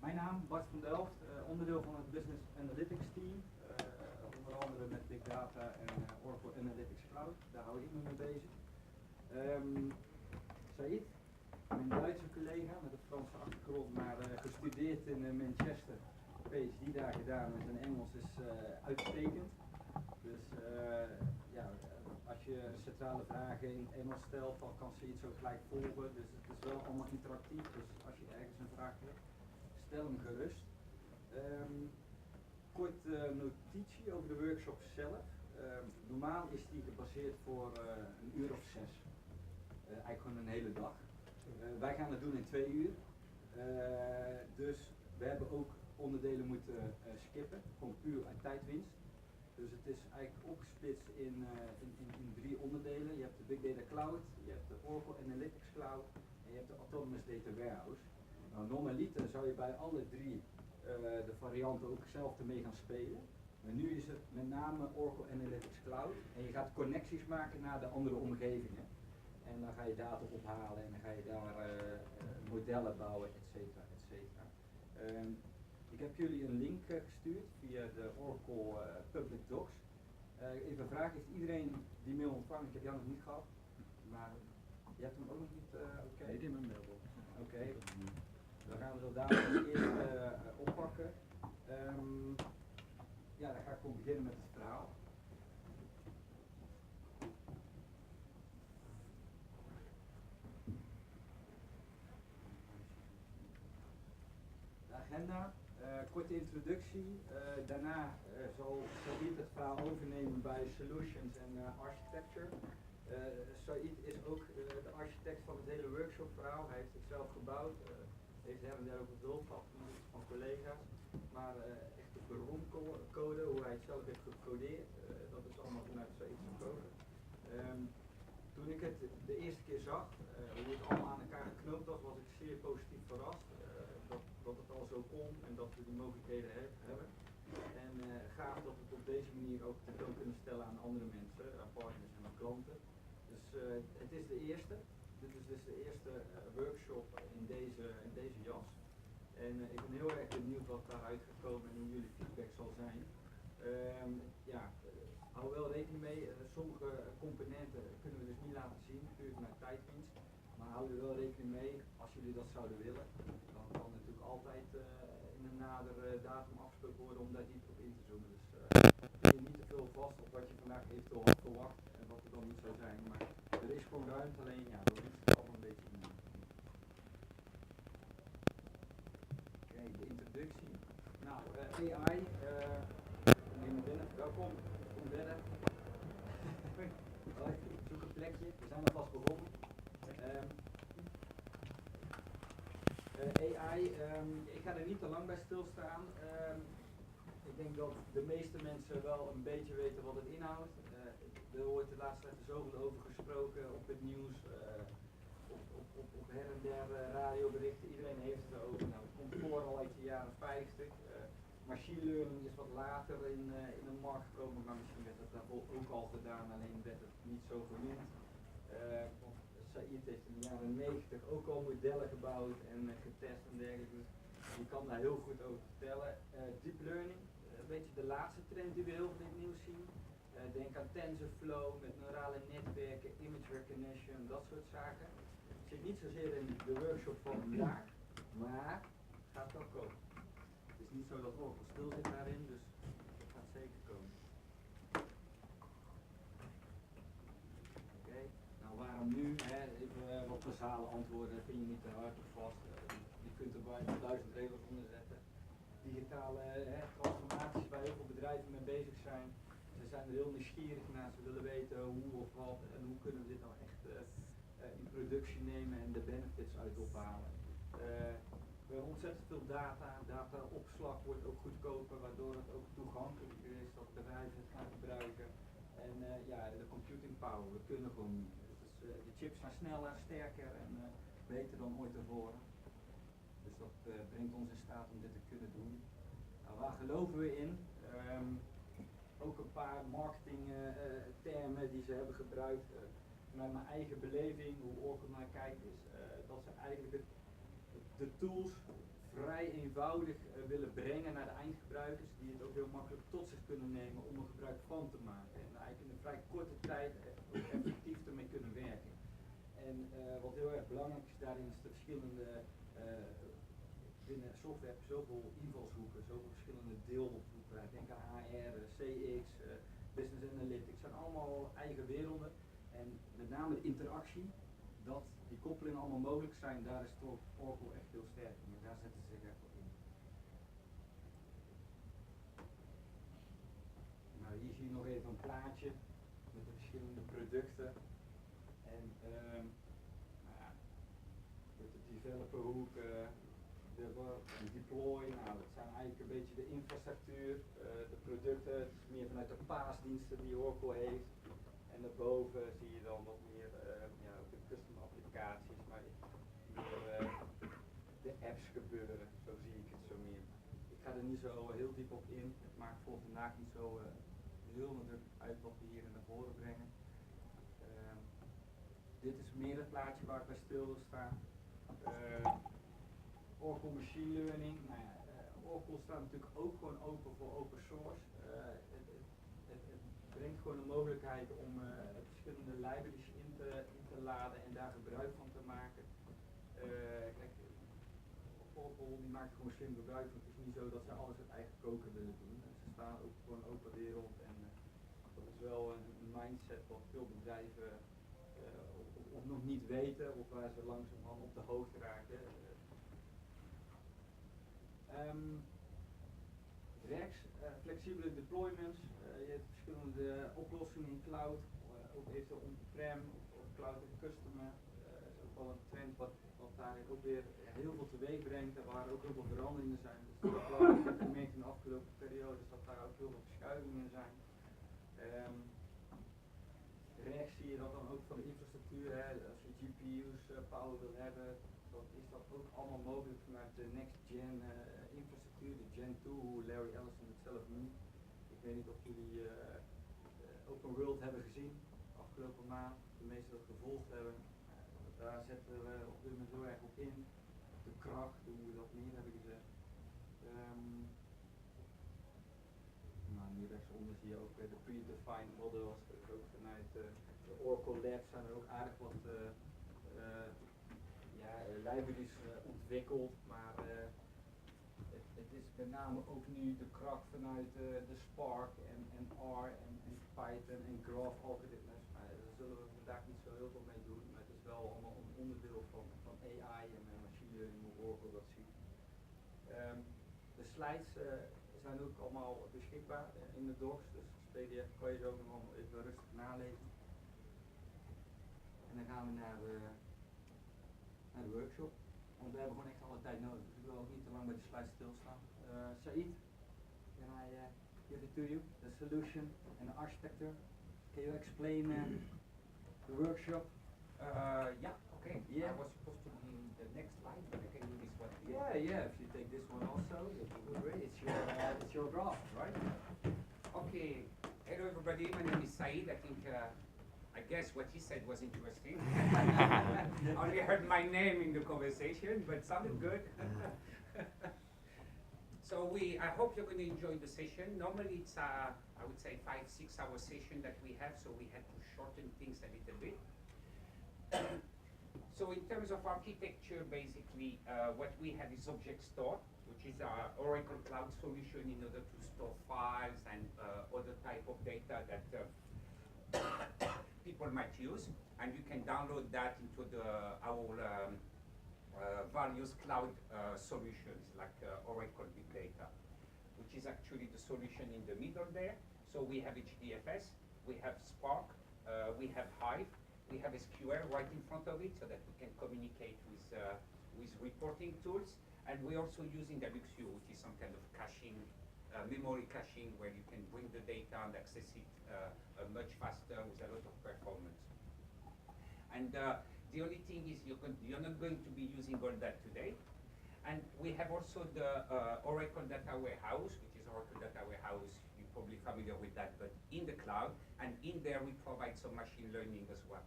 Mijn naam Bart van Delft, onderdeel van het Business Analytics team. Onder andere met Big Data en Oracle Analytics-Cloud, daar hou ik me mee bezig. Said, mijn Duitse collega met een Franse achtergrond, maar gestudeerd in Manchester, PhD daar gedaan en zijn Engels is uitstekend. Dus ja, als je centrale vragen in het Engels stelt, dan kan ze iets zo gelijk volgen. Dus het is wel allemaal interactief, dus als je ergens een vraag hebt, stel hem gerust. Kort notitie over de workshop zelf. Normaal is die gebaseerd voor een uur of 6. Eigenlijk gewoon een hele dag. Wij gaan het doen in 2 uur. Dus we hebben ook onderdelen moeten skippen, gewoon puur uit tijdwinst. Dus het is eigenlijk opgesplitst in 3 onderdelen. Je hebt de Big Data-Cloud, je hebt de Oracle Analytics-Cloud en je hebt de Autonomous Data Warehouse. Nou, normaliter zou je bij alle 3 de varianten ook zelf ermee gaan spelen. Maar nu is het met name Oracle Analytics-Cloud en je gaat connecties maken naar de andere omgevingen. En dan ga je data ophalen en dan ga je daar modellen bouwen, et cetera, et cetera. Ik heb jullie een link gestuurd via de Oracle Public Docs. Even een vraag, heeft iedereen die mail ontvangen? Ik heb jou nog niet gehad, maar je hebt hem ook nog niet oké? Nee, in mijn mailbox. Oké, dan gaan we zo dadelijk als eerste oppakken. Ja, dan ga ik gewoon beginnen met het verhaal. De agenda. Korte introductie, daarna zal Said het verhaal overnemen bij Solutions en Architecture. Said is ook de architect van het hele workshop verhaal, hij heeft het zelf gebouwd, heeft her en der ook wat hulp gehad van collega's, maar echt de broncode, hoe hij het zelf heeft gecodeerd, dat is allemaal vanuit Said gekomen. Toen ik het de eerste keer zag, hoe het allemaal aan elkaar geknoopt was, was ik zeer positief verrast. Dat het al zo kon en dat we die mogelijkheden hebben. En gaaf dat we het op deze manier ook tentoon kunnen stellen aan andere mensen, aan partners en aan klanten. Dus het is de eerste. Dit is dus de eerste workshop in deze jas. En ik ben heel erg benieuwd wat daaruit gaat komen en hoe jullie feedback zal zijn. Ja, hou wel rekening mee, sommige componenten kunnen we dus niet laten zien, puur vanuit tijdwinst. Maar hou er wel rekening mee, als jullie dat zouden willen, dan kan natuurlijk altijd in een nadere datum afgesproken worden om daar dieper op in te zoomen. Dus neem niet te veel vast op wat je vandaag eventueel had verwacht en wat er dan niet zou zijn. Maar er is gewoon ruimte, alleen ja, we moeten het allemaal een beetje doen. Oké, de introductie. Nou, AI, neem me binnen, welkom, kom binnen. Zoek een plekje, we zijn alvast begonnen. AI, ik ga er niet te lang bij stilstaan. Ik denk dat de meeste mensen wel een beetje weten wat het inhoudt. Er wordt de laatste tijd zoveel over gesproken op het nieuws, op her en der radioberichten. Iedereen heeft het erover. Nou, het komt voor al uit de jaren 50. Machine learning is wat later in de markt gekomen, maar misschien werd het daarvoor ook al gedaan, alleen werd het niet zo genoemd. Said heeft in de jaren 90 ook al modellen gebouwd en getest en dergelijke. Dus je kan daar heel goed over vertellen. Deep learning, een beetje de laatste trend die we heel veel in het nieuws zien. Denk aan TensorFlow met neurale netwerken, image recognition, dat soort zaken. Het zit niet zozeer in de workshop van vandaag, maar het gaat wel komen. Het is niet zo dat Oracle stil zit daarin, dus het gaat zeker komen. Oké, nou waarom nu? Hè? Even wat basale antwoorden, vind je niet te hard of vast. Je kunt er bijna 1000 regels onder zetten. Digitale transformaties waar heel veel bedrijven mee bezig zijn. Ze zijn er heel nieuwsgierig naar, ze willen weten hoe of wat en hoe kunnen we dit nou echt in productie nemen en de benefits uit ophalen. We hebben ontzettend veel data, dataopslag wordt ook goedkoper, waardoor het ook toegankelijker is dat bedrijven het gaan gebruiken. En ja, de computing power, we kunnen gewoon niet. Dus, de chips zijn sneller, sterker en beter dan ooit tevoren. Dus dat brengt ons in staat om dit te kunnen doen. Nou, waar geloven we in? Ook een paar marketingtermen die ze hebben gebruikt. Vanuit mijn eigen beleving, hoe Oracle naar kijkt, is dat ze eigenlijk de tools vrij eenvoudig willen brengen naar de eindgebruikers, die het ook heel makkelijk tot zich kunnen nemen om er gebruik van te maken. En eigenlijk in een vrij korte tijd ook effectief ermee kunnen werken. En wat heel erg belangrijk is daarin is de verschillende, binnen software heb je zoveel invalshoeken, zoveel verschillende deelhoeken. Denk aan HR, CX, Business Analytics, zijn allemaal eigen werelden. En met name de interactie, dat die koppelingen allemaal mogelijk zijn, daar is toch Oracle echt heel sterk in. En daar zetten ze zich echt op in. Nou, hier zie je nog even een plaatje met de verschillende producten. En nou ja, met de developerhoek, de deploy, nou dat zijn eigenlijk een beetje de infrastructuur, de producten, het is meer vanuit de paasdiensten die Oracle heeft. En daarboven zie je dan nog meer ja, ook de custom applicaties, maar meer de apps gebeuren, zo zie ik het zo meer. Ik ga er niet zo heel diep op in, het maakt voor vandaag niet zo heel nadrukkelijk uit wat we hier naar voren brengen. Dit is meer het plaatje waar ik bij stil wil staan. Oracle Machine Learning, nou ja, Oracle staat natuurlijk ook gewoon open voor open source. Het brengt gewoon de mogelijkheid om verschillende libraries in te laden en daar gebruik van te maken. Kijk, Oracle die maakt gewoon slim gebruik van. Het is niet zo dat ze alles uit eigen koker willen doen. Ze staan ook voor een open wereld en dat is wel een mindset wat veel bedrijven of nog niet weten of waar ze langzamerhand op de hoogte raken. Rechts, flexibele deployments, je hebt verschillende oplossingen in cloud, ook eventueel on-prem of cloud en customer. Dat is ook wel een trend wat daar ook weer heel veel teweeg brengt en waar ook heel veel veranderingen zijn. Dus dat ik heb gemerkt in de afgelopen periode dat daar ook heel veel verschuivingen zijn. Rechts zie je dat dan ook van de infrastructuur, hè, als je GPU's power wil hebben, dan is dat ook allemaal mogelijk vanuit de next gen infrastructuur, de Gen 2, hoe Larry Ellison het zelf noemt. Ik weet niet of jullie Open World hebben gezien afgelopen maand, de meesten dat gevolgd hebben. Daar zetten we op dit moment heel erg op in, de kracht, hoe we dat meer hebben gezet. Nou, hier rechtsonder zie je ook de predefined models, ook vanuit de Oracle Labs zijn er ook aardig wat libraries ontwikkeld, maar het is met name ook nu de kracht vanuit de Spark en R en Python en graph algoritmes. Daar zullen we vandaag niet zo heel veel mee doen, maar het is wel allemaal een onderdeel van AI en machine learning, hoe Oracle dat ziet. De slides zijn ook allemaal beschikbaar in de docs, dus PDF kan je zo ook nog wel even rustig nalezen. En dan gaan we naar de workshop, want we hebben gewoon echt alle tijd nodig, dus ik wil ook niet te lang bij de slides stilstaan. Said, can I give it to you, the solution and the architecture? Can you explain the workshop? Yeah, okay. Yeah. I was supposed to be in the next slide, but I can do this one. Yeah, if you take this one also, it would be great. It's your draft, right? Okay, hello everybody, my name is Said. I guess what he said was interesting. I only heard my name in the conversation, but it sounded good. So I hope you're going to enjoy the session. Normally it's I would say 5-6 hour session that we have, so we had to shorten things a little bit. So in terms of architecture, basically what we have is object store, which is our Oracle Cloud solution in order to store files and other type of data that people might use, and you can download that into our various cloud solutions like Oracle Big Data, which is actually the solution in the middle there. So we have HDFS, we have Spark, we have Hive, we have SQL right in front of it so that we can communicate with reporting tools, and we're also using WXU, which is some kind of caching, memory caching, where you can bring the data and access it much faster with a lot of performance. And the only thing is you're not going to be using all that today. And we have also the Oracle Data Warehouse, which is Oracle Data Warehouse. You're probably familiar with that, but in the cloud. And in there we provide some machine learning as well.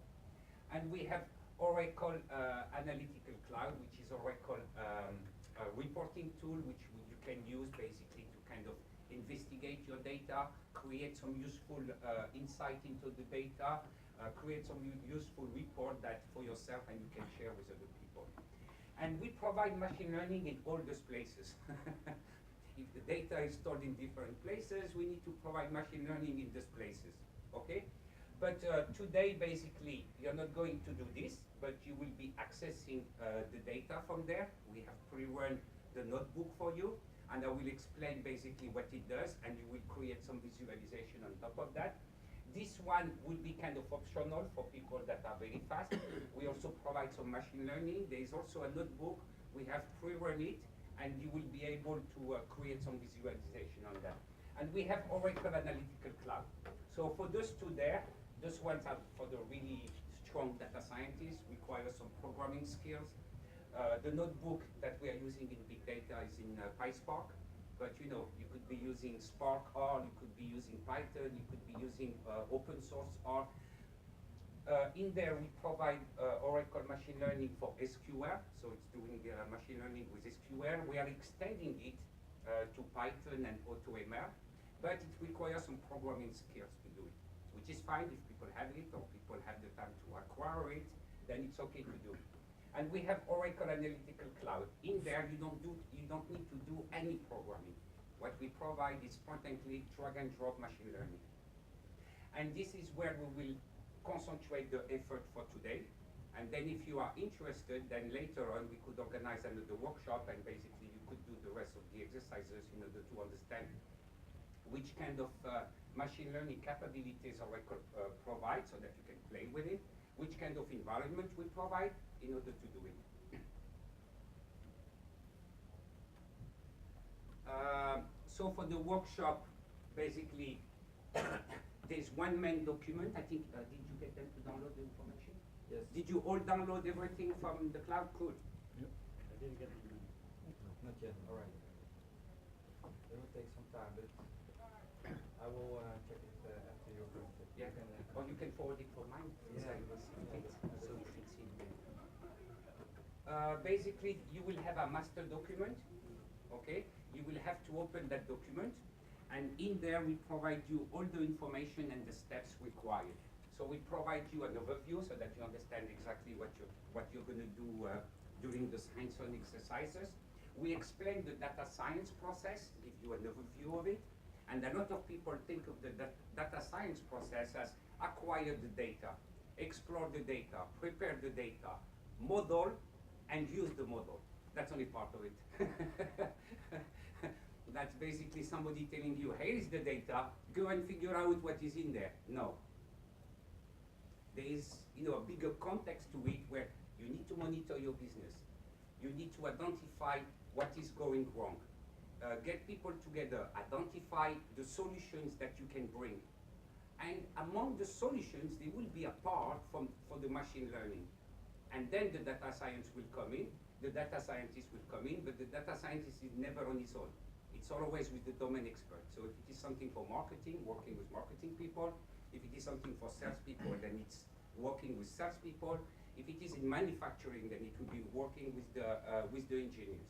And we have Oracle Analytical Cloud, which is Oracle reporting tool which you can use basically to kind of investigate your data, create some useful insight into the data, create some useful report that for yourself and you can share with other people. And we provide machine learning in all those places. If the data is stored in different places, we need to provide machine learning in those places, okay? But today, basically, you're not going to do this, but you will be accessing the data from there. We have pre-run the notebook for you, and I will explain basically what it does, and you will create some visualization on top of that. This one will be kind of optional for people that are very fast. We also provide some machine learning. There is also a notebook. We have pre-run it, and you will be able to create some visualization on that. And we have Oracle Analytics-Cloud. So for those two there, those ones are for the really strong data scientists, require some programming skills. The notebook that we are using in big data is in PySpark, but you know, you could be using Spark R, you could be using Python, you could be using open source R. In there we provide Oracle machine learning for SQL, so it's doing machine learning with SQL. We are extending it to Python and AutoML, but it requires some programming skills to do it, which is fine if people have it or people have the time to acquire it, then it's okay to do it. And we have Oracle Analytics-Cloud. In there, you don't need to do any programming. What we provide is point-and-click, drag-and-drop machine learning. And this is where we will concentrate the effort for today. And then if you are interested, then later on we could organize another workshop and basically you could do the rest of the exercises in order to understand which kind of machine learning capabilities Oracle provides so that you can play with it, which kind of environment we provide in order to do it. So for the workshop, basically, there's one main document. I think, did you get them to download the information? Yes. Did you all download everything from the cloud? Good. Yep. I didn't get the email. No, not yet. All right. It will take some time, but I will check it after you're finished. Yeah. Or you can forward it for mine. Yeah. So you should see it. Basically, you will have a master document. Okay. You will have to open that document. And in there, we provide you all the information and the steps required. So we provide you an overview so that you understand exactly what you're going to do during the hands-on exercises. We explain the data science process, give you an overview of it. And a lot of people think of the data science process as acquire the data, explore the data, prepare the data, model, and use the model. That's only part of it. That's basically somebody telling you, here is the data, go and figure out what is in there. No. There is, a bigger context to it where you need to monitor your business. You need to identify what is going wrong. Get people together, identify the solutions that you can bring. And among the solutions, there will be a part for the machine learning. And then the data science will come in, the data scientist will come in, but the data scientist is never on his own. It's always with the domain expert. So if it is something for marketing, working with marketing people. If it is something for salespeople, then it's working with salespeople. If it is in manufacturing, then it will be working with the engineers.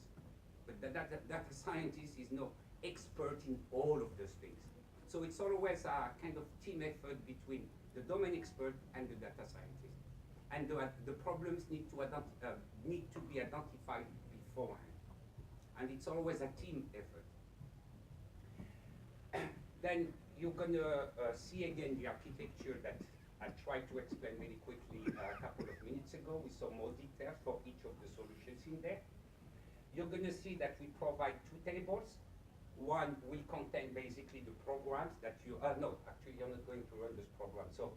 But the data scientist is no expert in all of those things. So it's always a kind of team effort between the domain expert and the data scientist. And the problems need to be identified beforehand. And it's always a team effort. Then you're going to see again the architecture that I tried to explain very quickly a couple of minutes ago with some more details for each of the solutions in there. You're going to see that we provide two tables. One will contain basically the programs that you, no, actually you're not going to run this program. So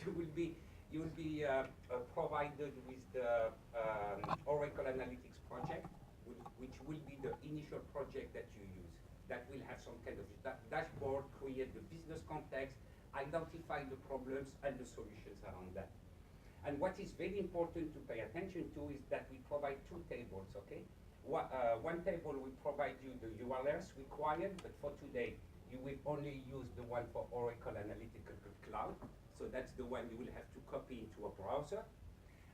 you will be provided with the Oracle Analytics project, which will be the initial project that you use. That will have some kind of dashboard, create the business context, identify the problems and the solutions around that. And what is very important to pay attention to is that we provide two tables, okay? One table will provide you the URLs required, but for today, you will only use the one for Oracle Analytics-Cloud. So that's the one you will have to copy into a browser.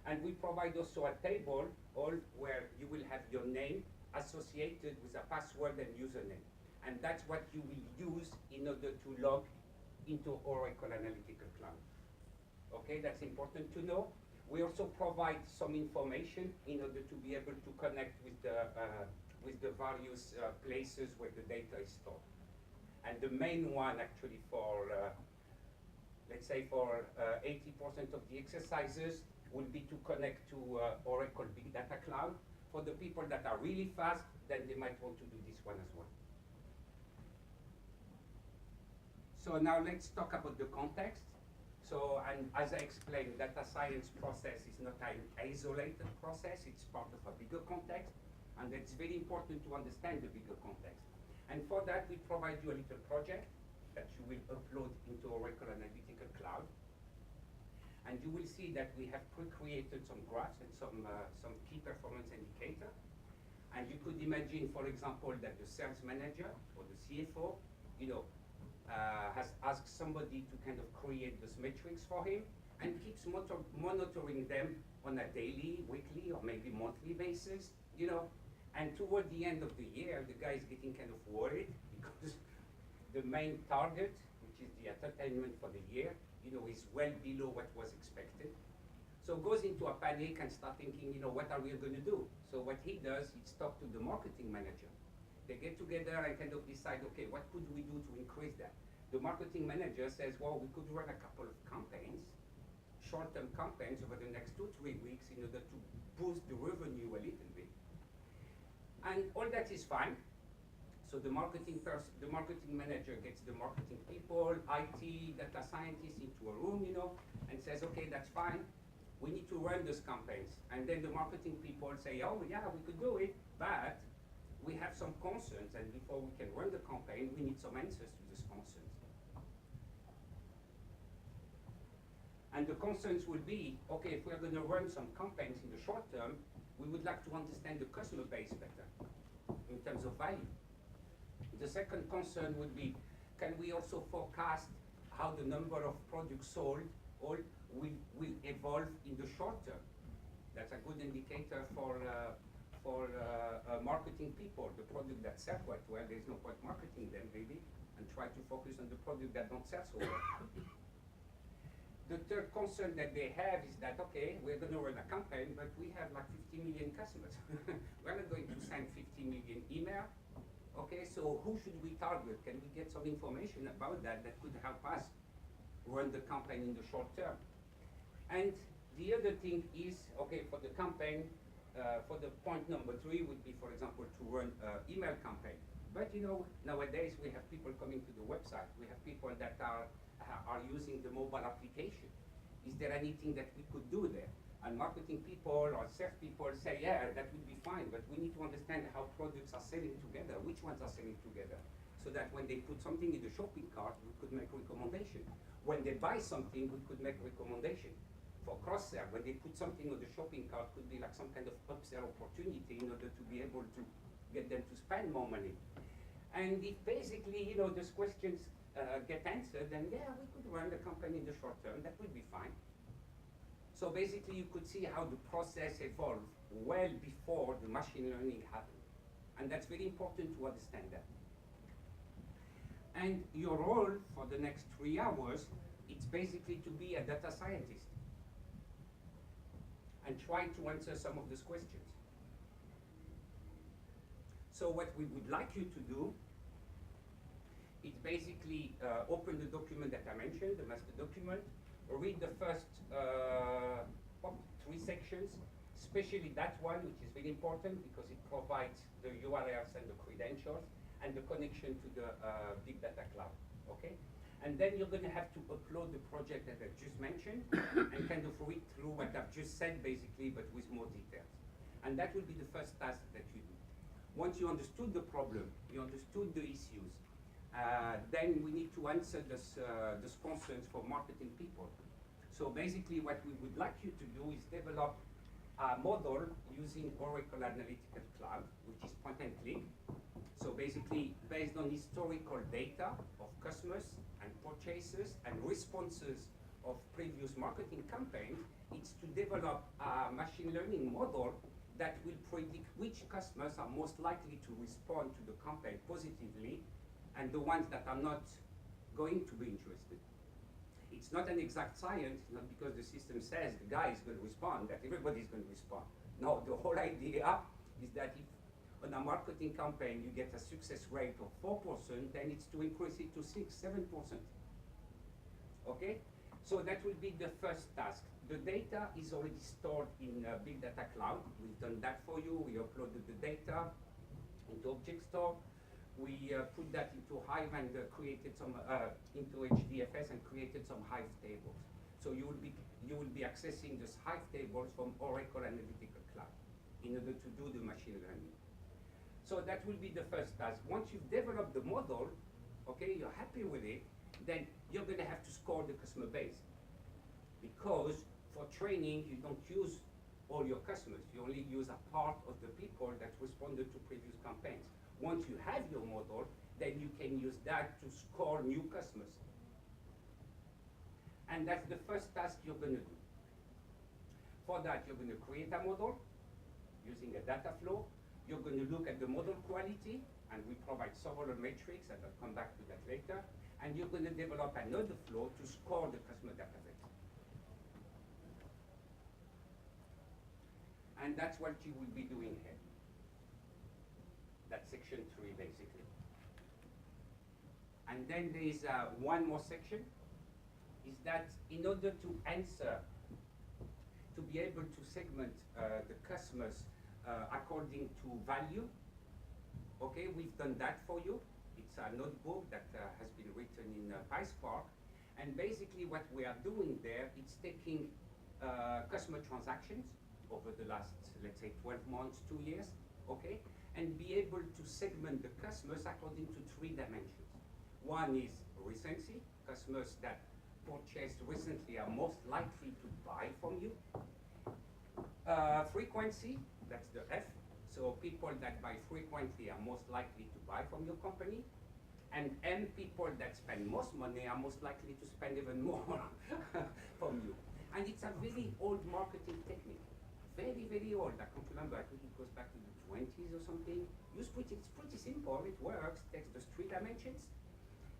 And we provide also a table where you will have your name associated with a password and username. And that's what you will use in order to log into Oracle Analytical Cloud. Okay, that's important to know. We also provide some information in order to be able to connect with the various places where the data is stored. And the main one actually for, let's say for 80% of the exercises will be to connect to Oracle Big Data Cloud. For the people that are really fast, then they might want to do this one as well. So now let's talk about the context. So, and as I explained, data science process is not an isolated process, it's part of a bigger context, and it's very important to understand the bigger context. And for that, we provide you a little project that you will upload into Oracle Analytical Cloud. And you will see that we have pre-created some graphs and some key performance indicator. And you could imagine, for example, that the sales manager or the CFO, has asked somebody to kind of create those metrics for him and keeps monitoring them on a daily, weekly, or maybe monthly basis, And toward the end of the year, the guy is getting kind of worried because the main target, which is the entertainment for the year, is well below what was expected. So goes into a panic and start thinking, what are we going to do? So what he does, he talks to the marketing manager. They get together and kind of decide, okay, what could we do to increase that? The marketing manager says, well, we could run a couple of campaigns, short-term campaigns over the next 2-3 weeks in order to boost the revenue a little bit. And all that is fine. So the marketing manager gets the marketing people, IT, data scientists into a room, and says, okay, that's fine. We need to run those campaigns. And then the marketing people say, oh, yeah, we could do it, but we have some concerns, and before we can run the campaign, we need some answers to these concerns. And the concerns will be, okay, if we're going to run some campaigns in the short term, we would like to understand the customer base better in terms of value. The second concern would be, can we also forecast how the number of products sold will evolve in the short term? That's a good indicator for marketing people. The product that sells quite well, there's no point marketing them maybe, and try to focus on the product that don't sell so well. The third concern that they have is that, okay, we're going to run a campaign, but we have like 50 million customers. We're not going to send 50 million email. Okay, so who should we target? Can we get some information about that could help us run the campaign in the short term? And the other thing is, okay, for the campaign, for the point number 3 would be, for example, to run an email campaign. But nowadays we have people coming to the website. We have people that are using the mobile application. Is there anything that we could do there? And marketing people or sales people say, yeah, that would be fine, but we need to understand how products are selling together, which ones are selling together, so that when they put something in the shopping cart, we could make recommendation. When they buy something, we could make recommendation. For cross-sell, when they put something on the shopping cart, could be like some kind of upsell opportunity in order to be able to get them to spend more money. And if basically, those questions get answered, then yeah, we could run the company in the short term, that would be fine. So basically, you could see how the process evolved well before the machine learning happened. And that's very important to understand that. And your role for the next 3 hours, it's basically to be a data scientist and try to answer some of these questions. So what we would like you to do is basically open the document that I mentioned, the master document, read the first 3 sections, especially that one, which is very important because it provides the URLs and the credentials and the connection to the Big Data Cloud, okay? And then you're going to have to upload the project that I've just mentioned and kind of read through what I've just said, basically, but with more details. And that will be the first task that you do. Once you understood the problem, you understood the issues, then we need to answer this concerns for marketing people. So basically what we would like you to do is develop a model using Oracle Analytical Cloud, which is point and click. So basically based on historical data of customers and purchases and responses of previous marketing campaigns is to develop a machine learning model that will predict which customers are most likely to respond to the campaign positively and the ones that are not going to be interested. It's not an exact science, not because the system says the guy is going to respond, that everybody is going to respond. No, the whole idea is that if on a marketing campaign you get a success rate of 4%, then it's to increase it to 6-7%. Okay? So that will be the first task. The data is already stored in BigData-Cloud. We've done that for you. We uploaded the data into Object Store. We put that into Hive and created some into HDFS and created some Hive tables. So you will be accessing this Hive tables from Oracle Analytics-Cloud in order to do the machine learning. So that will be the first task. Once you've developed the model, okay, you're happy with it, then you're going to have to score the customer base. Because for training, you don't use all your customers. You only use a part of the people that responded to previous campaigns. Once you have your model, then you can use that to score new customers. And that's the first task you're going to do. For that, you're going to create a model using a data flow. You're going to look at the model quality, and we provide several metrics, and I'll come back to that later. And you're going to develop another flow to score the customer database. And that's what you will be doing here. That's section 3, basically. And then there is one more section, is that in order to answer, to be able to segment the customers according to value, okay, we've done that for you. It's a notebook that has been written in PySpark. And basically what we are doing there, it's taking customer transactions over the last, let's say, 12 months, 2 years, okay, and be able to segment the customers according to 3 dimensions. One is recency. Customers that purchased recently are most likely to buy from you. Frequency, that's the F. So people that buy frequently are most likely to buy from your company. And M, people that spend most money are most likely to spend even more from you. And it's a very old marketing technique. Very, very old. I can't remember. I think it goes back to the 20s or something. It's pretty simple. It works. Takes the 3 dimensions.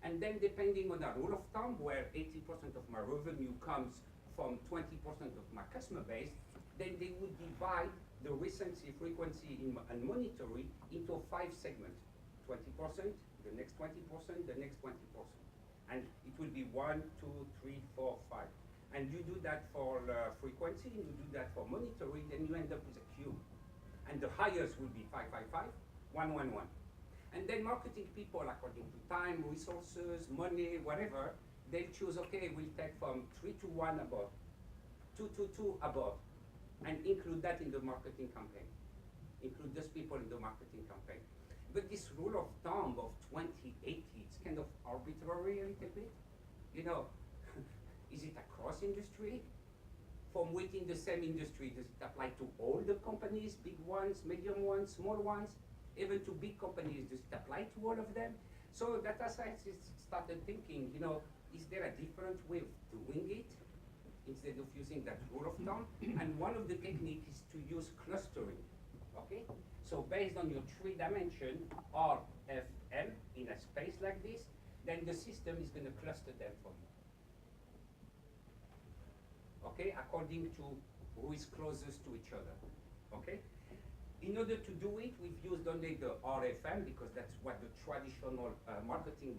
And then depending on a rule of thumb, where 80% of my revenue comes from 20% of my customer base, then they would divide the recency, frequency, and monitoring into 5 segments. 20%, the next 20%, the next 20%. And it will be 1, 2, 3, 4, 5. And you do that for frequency, you do that for monitoring, then you end up with a cube. And the highest will be 5, 5, 5, 1, 1, 1. And then marketing people, according to time, resources, money, whatever, they'll choose, okay, we'll take from 3 to 1 above, 2 to 2 above, and include that in the marketing campaign. Include those people in the marketing campaign. But this rule of thumb of 20-80, it's kind of arbitrary a little bit. You know, is it across industry? From within the same industry, does it apply to all the companies, big ones, medium ones, small ones? Even to big companies, does it apply to all of them? So data scientists started thinking, you know, is there a different way of doing it instead of using that rule of thumb? And one of the techniques is to use clustering, okay? So based on your 3 dimension, R, F, M, in a space like this, then the system is going to cluster them for you. Okay, according to who is closest to each other, okay? In order to do it, we've used only the RFM because that's what the traditional marketing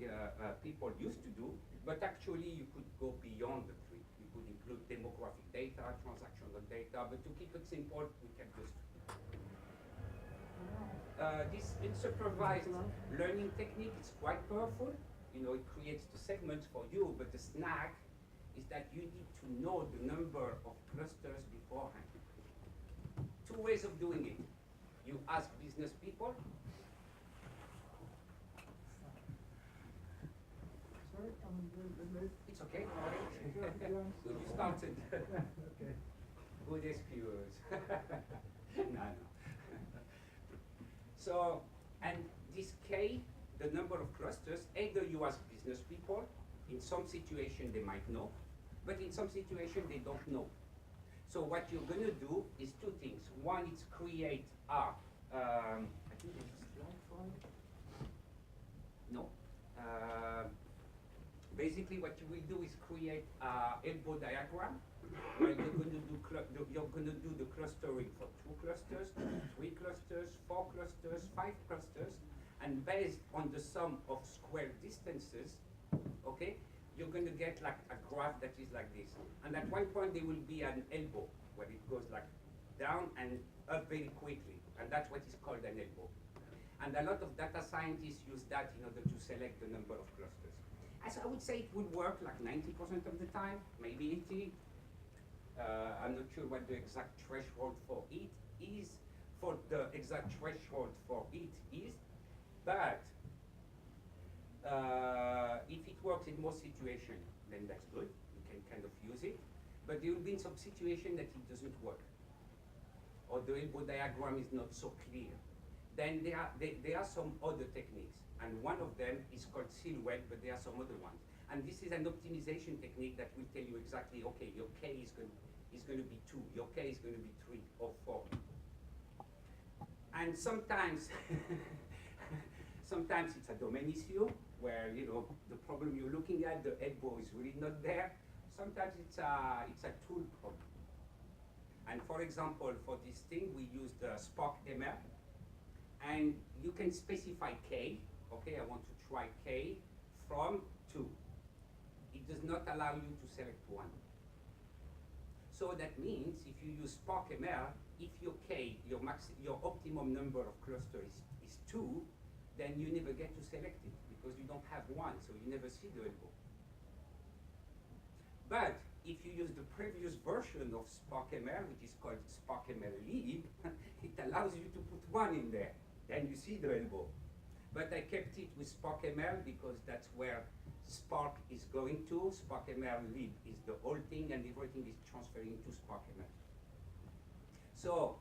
people used to do, but actually you could go beyond the 3. You could include demographic data, transactional data, but to keep it simple, we kept just 2. This unsupervised learning technique is quite powerful. You know, it creates the segments for you, but the snag is that you need to know the number of clusters beforehand. 2 ways of doing it. You ask business people. Sorry, I'm a little late. It's okay. So you started. Okay. Good excuse. No. So, and this K, the number of clusters, either you ask business people, in some situation they might know, but in some situations they don't know. So what you're going to do is two things. One is create a, I think there's a slide for it. No. Basically what you will do is create an elbow diagram where you're going to do the clustering for 2 clusters, 3 clusters, 4 clusters, 5 clusters, and based on the sum of square distances, okay, you're going to get like a graph that is like this. And at one point there will be an elbow where it goes like down and up very quickly, and that's what is called an elbow. And a lot of data scientists use that in order to select the number of clusters. As I would say, it would work like 90% of the time, maybe 80. I'm not sure what the exact threshold for it is, but if it works in most situations, then that's good. You can kind of use it. But there will be some situation that it doesn't work, or the elbow diagram is not so clear. Then there are some other techniques, and one of them is called silhouette, but there are some other ones. And this is an optimization technique that will tell you exactly, okay, your K is going to be 2, your K is going to be 3 or 4. And sometimes, sometimes it's a domain issue where, you know, the problem you're looking at, the elbow is really not there. Sometimes it's a tool problem. And for example, for this thing, we use the Spark ML. And you can specify K. Okay, I want to try K from 2. It does not allow you to select 1. So that means if you use Spark ML, if your K, your optimum number of clusters is 2, then you never get to select it because you don't have 1, so you never see the elbow. But if you use the previous version of Spark ML, which is called Spark ML Lib, it allows you to put 1 in there. Then you see the elbow. But I kept it with Spark ML because that's where Spark is going to. Spark ML Lib is the whole thing, and everything is transferring to Spark ML. So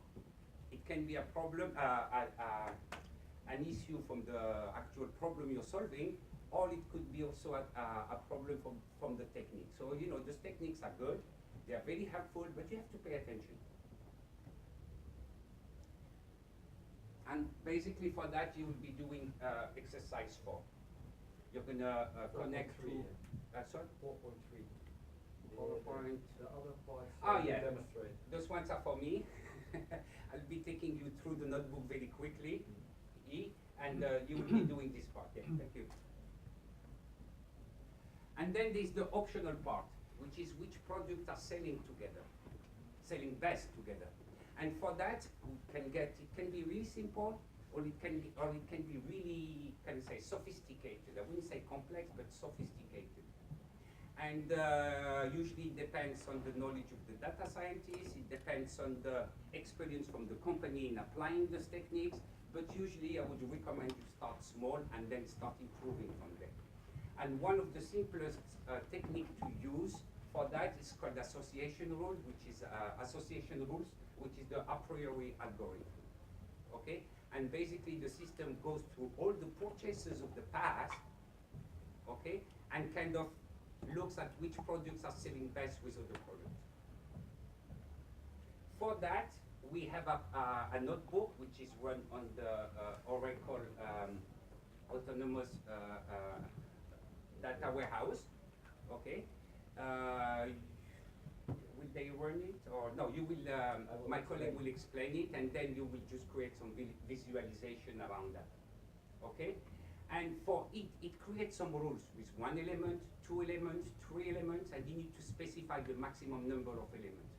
it can be a problem, an issue from the actual problem you're solving, or it could be also a problem from the technique. So, you know, those techniques are good. They are very helpful, but you have to pay attention. And basically for that, you will be doing exercise 4. You're going to connect to, sorry? 4.3. PowerPoint. The other parts yeah. demonstrate. Those ones are for me. I'll be taking you through the notebook very quickly, and you will be doing this part. Yeah, thank you. And then there's the optional part, which is which products are selling together, selling best together. And for that, it can be really simple, or it can be really, can I say, sophisticated. I wouldn't say complex, but sophisticated. And usually it depends on the knowledge of the data scientist, it depends on the experience from the company in applying those techniques, but usually I would recommend you start small and then start improving from there. And one of the simplest technique to use for that is called association rules, which is which is the a priori algorithm. Okay? And basically the system goes through all the purchases of the past, okay, and kind of looks at which products are selling best with other products. For that, we have a notebook which is run on the Oracle autonomous data warehouse. Okay. Will they run it or no? You will. My colleague will explain it, and then you will just create some visualization around that. Okay. And for it, it creates some rules with 1 element, 2 elements, 3 elements, and you need to specify the maximum number of elements.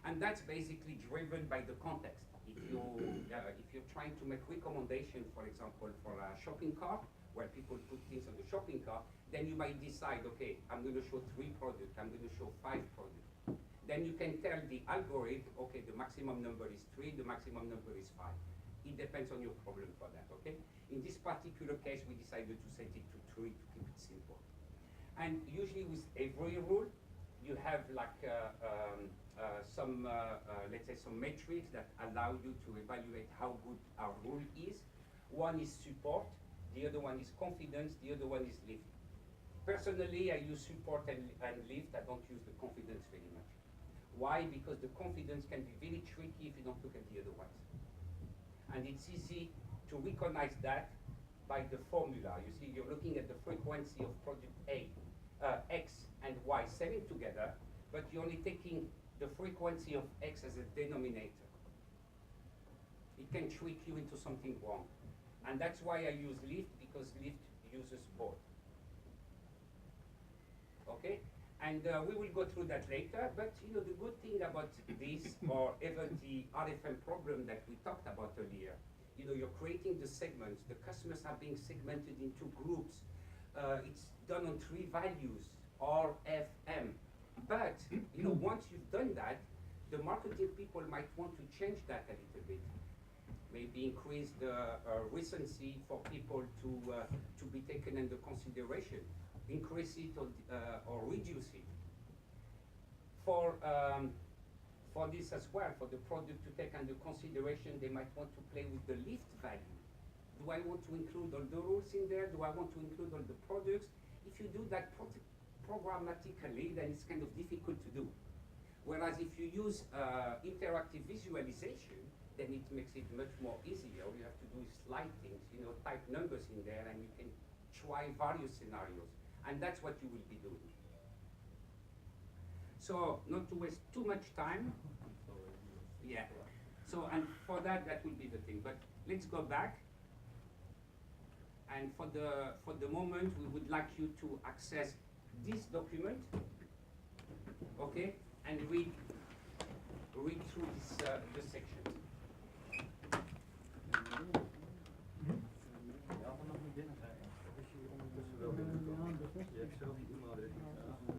And that's basically driven by the context. If you're trying to make recommendation, for example, for a shopping cart, where people put things on the shopping cart, then you might decide, okay, I'm going to show 3 products, I'm going to show 5 products. Then you can tell the algorithm, okay, the maximum number is 3, the maximum number is 5. It depends on your problem for that, okay? In this particular case, we decided to set it to 3 to keep it simple. And usually with every rule, you have like some, let's say some metrics that allow you to evaluate how good our rule is. One is support, the other one is confidence, the other one is living. Personally, I use support and lift. I don't use the confidence very much. Why? Because the confidence can be very tricky if you don't look at the other ones. And it's easy to recognize that by the formula. You see, you're looking at the frequency of product A, X and Y selling together, but you're only taking the frequency of X as a denominator. It can trick you into something wrong. And that's why I use lift, because lift uses both. Okay? And we will go through that later, but you know, the good thing about this, or even the RFM problem that we talked about earlier, you know, you're creating the segments, the customers are being segmented into groups. It's done on 3 values, RFM. But, you know, once you've done that, the marketing people might want to change that a little bit. Maybe increase the recency for people to be taken into consideration. Increase it or reduce it. For this as well, for the product to take under consideration, they might want to play with the lift value. Do I want to include all the rules in there? Do I want to include all the products? If you do that programmatically, then it's kind of difficult to do. Whereas if you use interactive visualization, then it makes it much more easier. All you have to do is slide things, you know, type numbers in there, and you can try various scenarios. And that's what you will be doing. So, not to waste too much time. Yeah. So, and for that will be the thing. But let's go back. And for the moment, we would like you to access this document, okay, and read through this the sections.